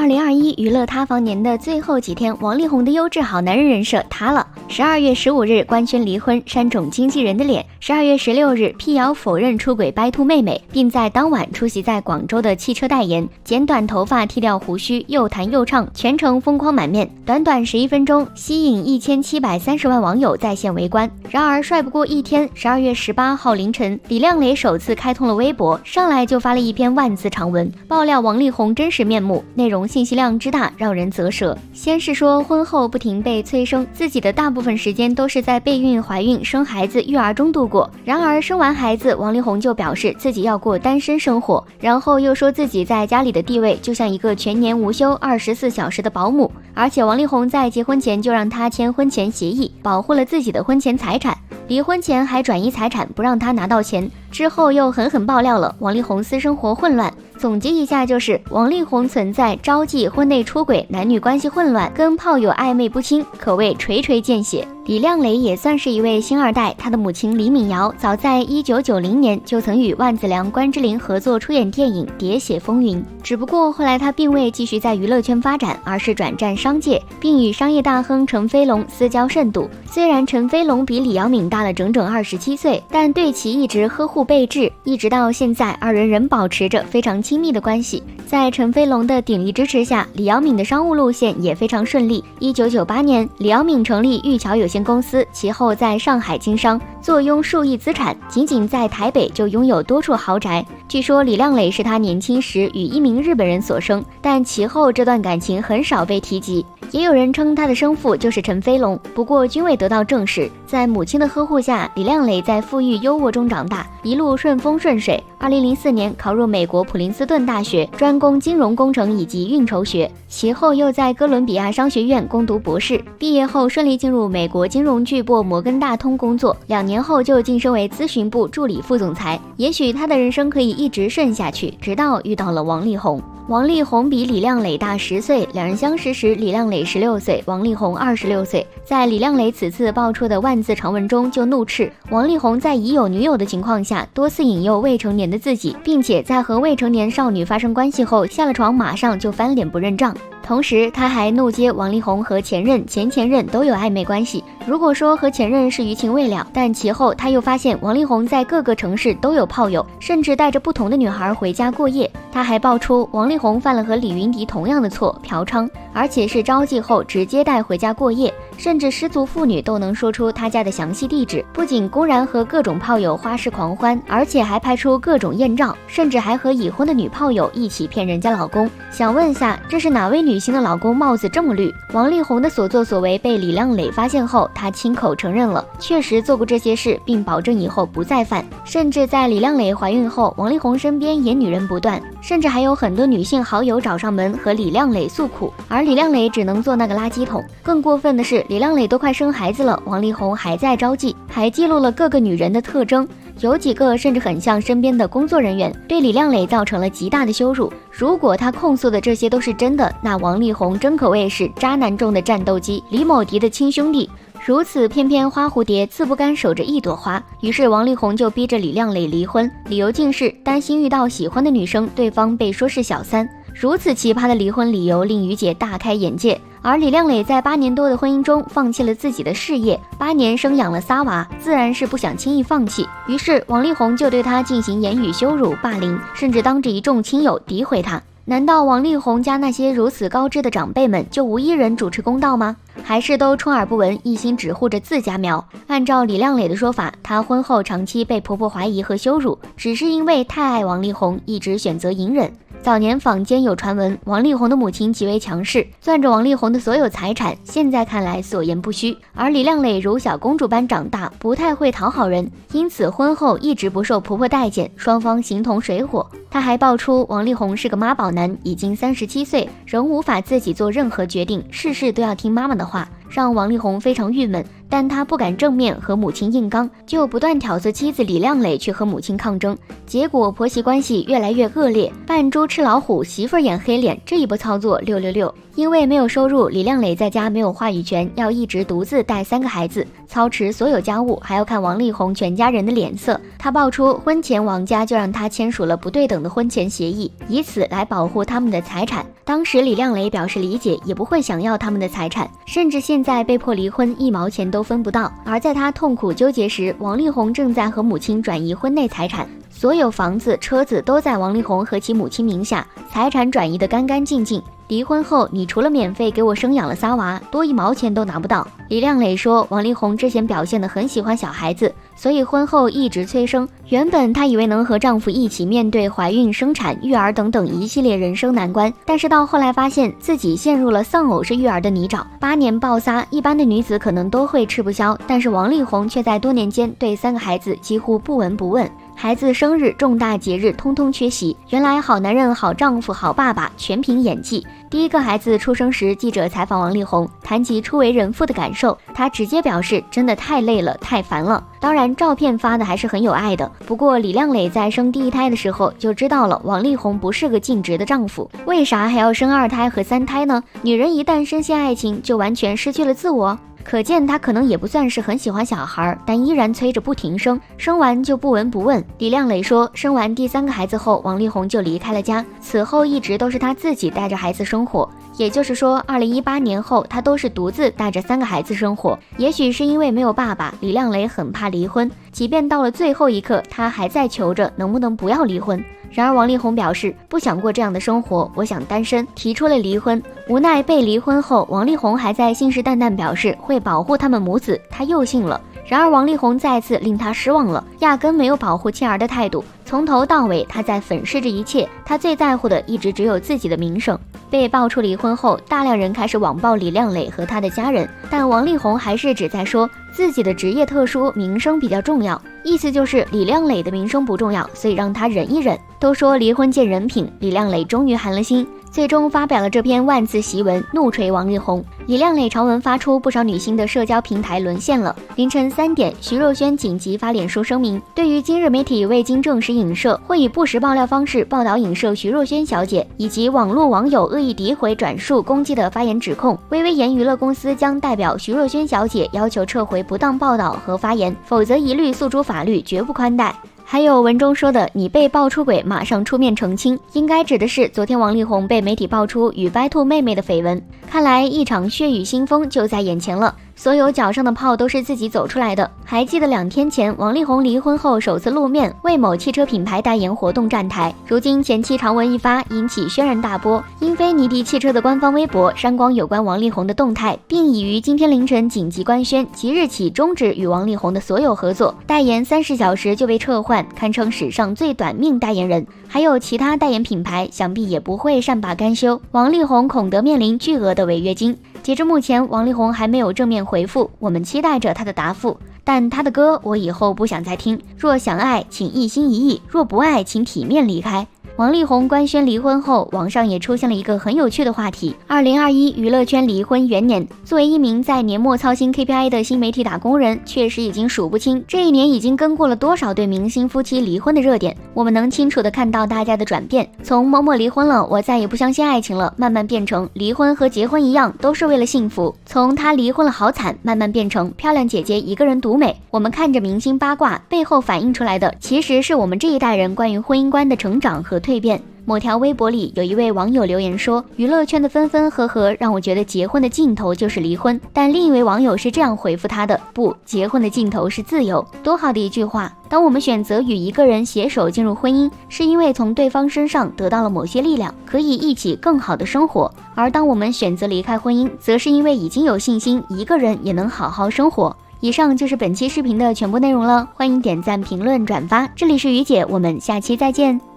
2021娱乐塌房年的最后几天，王力宏的优质好男人人设塌了。12月15日官宣离婚，煽肿经纪人的脸。12月16日辟谣否认出轨掰兔妹妹，并在当晚出席在广州的汽车代言，剪短头发，剃掉胡须，又弹又唱，全程风光满面。短短11分钟，吸引1730万网友在线围观。然而帅不过一天，12月18号凌晨，李亮磊首次开通了微博，上来就发了一篇万字长文，爆料王力宏真实面目，内容信息量之大，让人啧舌。先是说婚后不停被催生，自己的大部分时间都是在备孕、怀孕、生孩子、育儿中度过。然而生完孩子，王力宏就表示自己要过单身生活，然后又说自己在家里的地位就像一个全年无休24小时的保姆，而且王力宏在结婚前就让他签婚前协议，保护了自己的婚前财产，离婚前还转移财产不让他拿到钱，之后又狠狠爆料了王力宏私生活混乱。总结一下就是王力宏存在招妓、婚内出轨、男女关系混乱，跟炮友暧昧不清，可谓锤锤见血。李亮磊也算是一位星二代，他的母亲李敏瑶早在1990年就曾与万梓良、关之琳合作出演电影《喋血风云》，只不过后来他并未继续在娱乐圈发展，而是转战商界，并与商业大亨陈飞龙私交甚笃。虽然陈飞龙比李瑶敏大了整整27岁，但对其一直呵护备至，一直到现在，二人仍保持着非常亲密的关系。在陈飞龙的鼎力支持下，李瑶敏的商务路线也非常顺利。1998年，李瑶敏成立玉桥有限公司，其后在上海经商，坐拥数亿资产，仅仅在台北就拥有多处豪宅。据说李亮磊是他年轻时与一名日本人所生，但其后这段感情很少被提及。也有人称他的生父就是陈飞龙，不过均未得到证实。在母亲的呵护下，李亮磊在富裕优渥中长大，一路顺风顺水。2004年考入美国普林斯顿大学，专攻金融工程以及运筹学，其后又在哥伦比亚商学院攻读博士。毕业后顺利进入美国金融巨擘摩根大通工作，2年后就晋升为咨询部助理副总裁。也许他的人生可以一直顺下去，直到遇到了王力宏。王力宏比李亮磊大10岁，两人相识时李亮磊16岁，王力宏26岁。在李亮磊此次爆出的万字长文中就怒斥王力宏在已有女友的情况下多次引诱未成年的自己，并且在和未成年少女发生关系后下了床马上就翻脸不认账。同时他还怒揭王力宏和前任、前前任都有暧昧关系。如果说和前任是余情未了，但其后他又发现王力宏在各个城市都有炮友，甚至带着不同的女孩回家过夜。他还爆出王力宏犯了和李云迪同样的错，嫖娼，而且是招妓后直接带回家过夜，甚至失足妇女都能说出他家的详细地址。不仅公然和各种炮友花式狂欢，而且还拍出各种艳照，甚至还和已婚的女炮友一起骗人家老公。想问下，这是哪位女星的老公帽子这么绿？王力宏的所作所为被李亮磊发现后，他亲口承认了，确实做过这些事，并保证以后不再犯。甚至在李亮磊怀孕后，王力宏身边也女人不断，甚至还有很多女性好友找上门和李亮磊诉苦，而李亮磊只能做那个垃圾桶。更过分的是，李亮磊都快生孩子了，王力宏还在招妓，还记录了各个女人的特征，有几个甚至很像身边的工作人员，对李亮磊造成了极大的羞辱。如果他控诉的这些都是真的，那王力宏真可谓是渣男中的战斗机，李某迪的亲兄弟。如此翩翩花蝴蝶自不甘守着一朵花，于是王力宏就逼着李亮磊离婚，理由竟是担心遇到喜欢的女生，对方被说是小三。如此奇葩的离婚理由令于姐大开眼界。而李亮磊在8年多的婚姻中放弃了自己的事业，8年生养了仨娃，自然是不想轻易放弃。于是王力宏就对他进行言语羞辱、霸凌，甚至当着一众亲友诋毁他。难道王力宏家那些如此高知的长辈们就无一人主持公道吗？还是都充耳不闻，一心只护着自家苗？按照李亮磊的说法，他婚后长期被婆婆怀疑和羞辱，只是因为太爱王力宏，一直选择隐忍。早年坊间有传闻，王力宏的母亲极为强势，攥着王力宏的所有财产，现在看来所言不虚。而李亮磊如小公主般长大，不太会讨好人，因此婚后一直不受婆婆待见，双方形同水火。他还爆出王力宏是个妈宝男，已经37岁，仍无法自己做任何决定，事事都要听妈妈的话，让王力宏非常郁闷。但他不敢正面和母亲硬刚，就不断挑唆妻子李亮磊去和母亲抗争，结果婆媳关系越来越恶劣，扮猪吃老虎，媳妇儿演黑脸，这一波操作666。因为没有收入，李亮磊在家没有话语权，要一直独自带3个孩子，操持所有家务，还要看王力宏全家人的脸色。他爆出婚前王家就让他签署了不对等的婚前协议，以此来保护他们的财产。当时李亮磊表示理解，也不会想要他们的财产，甚至现在被迫离婚，1毛钱都分不到。而在他痛苦纠结时，王力宏正在和母亲转移婚内财产，所有房子、车子都在王力宏和其母亲名下，财产转移得干干净净。离婚后，你除了免费给我生养了仨娃，多1毛钱都拿不到。李亮磊说，王力宏之前表现得很喜欢小孩子，所以婚后一直催生。原本她以为能和丈夫一起面对怀孕、生产、育儿等等一系列人生难关，但是到后来发现自己陷入了丧偶式育儿的泥沼。8年抱仨，一般的女子可能都会吃不消，但是王力宏却在多年间对3个孩子几乎不闻不问。孩子生日、重大节日通通缺席。原来好男人、好丈夫、好爸爸全凭演技。第1个孩子出生时，记者采访王力宏，谈及初为人父的感受，他直接表示真的太累了，太烦了。当然照片发的还是很有爱的。不过李亮磊在生第1胎的时候就知道了王力宏不是个尽职的丈夫，为啥还要生2胎和3胎呢？女人一旦深陷爱情，就完全失去了自我。可见他可能也不算是很喜欢小孩，但依然催着不停生，生完就不闻不问。李亮磊说，生完第3个孩子后，王力宏就离开了家，此后一直都是他自己带着孩子生活。也就是说，2018年后，他都是独自带着3个孩子生活。也许是因为没有爸爸，李亮磊很怕离婚，即便到了最后一刻，他还在求着能不能不要离婚。然而王力宏表示不想过这样的生活，我想单身，提出了离婚。无奈被离婚后，王力宏还在信誓旦旦表示会保护他们母子，他又信了。然而王力宏再次令他失望了，压根没有保护妻儿的态度，从头到尾他在粉饰着一切，他最在乎的一直只有自己的名声。被爆出离婚后，大量人开始网暴李亮磊和他的家人，但王力宏还是只在说自己的职业特殊，名声比较重要，意思就是李亮磊的名声不重要，所以让他忍一忍。都说离婚见人品，李亮磊终于寒了心，最终发表了这篇万字檄文，怒锤王力宏。李亮磊长文发出，不少女星的社交平台沦陷了。凌晨3点，徐若瑄紧急发脸书声明，对于今日媒体未经证实影射或以不实爆料方式报道影射徐若瑄小姐，以及网络网友恶意诋毁、转述、攻击的发言指控，微微言娱乐公司将代表徐若瑄小姐要求撤回不当报道和发言，否则一律诉诸法律，绝不宽待。还有文中说的你被爆出轨，马上出面澄清，应该指的是昨天王力宏被媒体爆出与白兔妹妹的绯闻。看来一场血雨腥风就在眼前了，所有脚上的泡都是自己走出来的。还记得2天前王力宏离婚后首次露面，为某汽车品牌代言活动站台，如今前期长文一发，引起轩然大波。英菲尼迪汽车的官方微博删光有关王力宏的动态，并已于今天凌晨紧急官宣，即日起终止与王力宏的所有合作，代言30小时就被撤换，堪称史上最短命代言人。还有其他代言品牌想必也不会善罢甘休，王力宏恐得面临巨额的违约金。截至目前，王力宏还没有正面回复，我们期待着他的答复。但他的歌我以后不想再听，若想爱请一心一意，若不爱请体面离开。王力宏官宣离婚后，网上也出现了一个很有趣的话题：2021娱乐圈离婚元年。作为一名在年末操心 KPI 的新媒体打工人，确实已经数不清这一年已经跟过了多少对明星夫妻离婚的热点。我们能清楚地看到大家的转变，从某某离婚了，我再也不相信爱情了，慢慢变成离婚和结婚一样，都是为了幸福。从他离婚了好惨，慢慢变成漂亮姐姐一个人独美。我们看着明星八卦，背后反映出来的其实是我们这一代人关于婚姻观的成长和蜕变。某条微博里有一位网友留言说，娱乐圈的分分合合让我觉得结婚的尽头就是离婚。但另一位网友是这样回复他的：不，结婚的尽头是自由。多好的一句话！当我们选择与一个人携手进入婚姻，是因为从对方身上得到了某些力量，可以一起更好的生活；而当我们选择离开婚姻，则是因为已经有信心一个人也能好好生活。以上就是本期视频的全部内容了，欢迎点赞、评论、转发。这里是于姐，我们下期再见。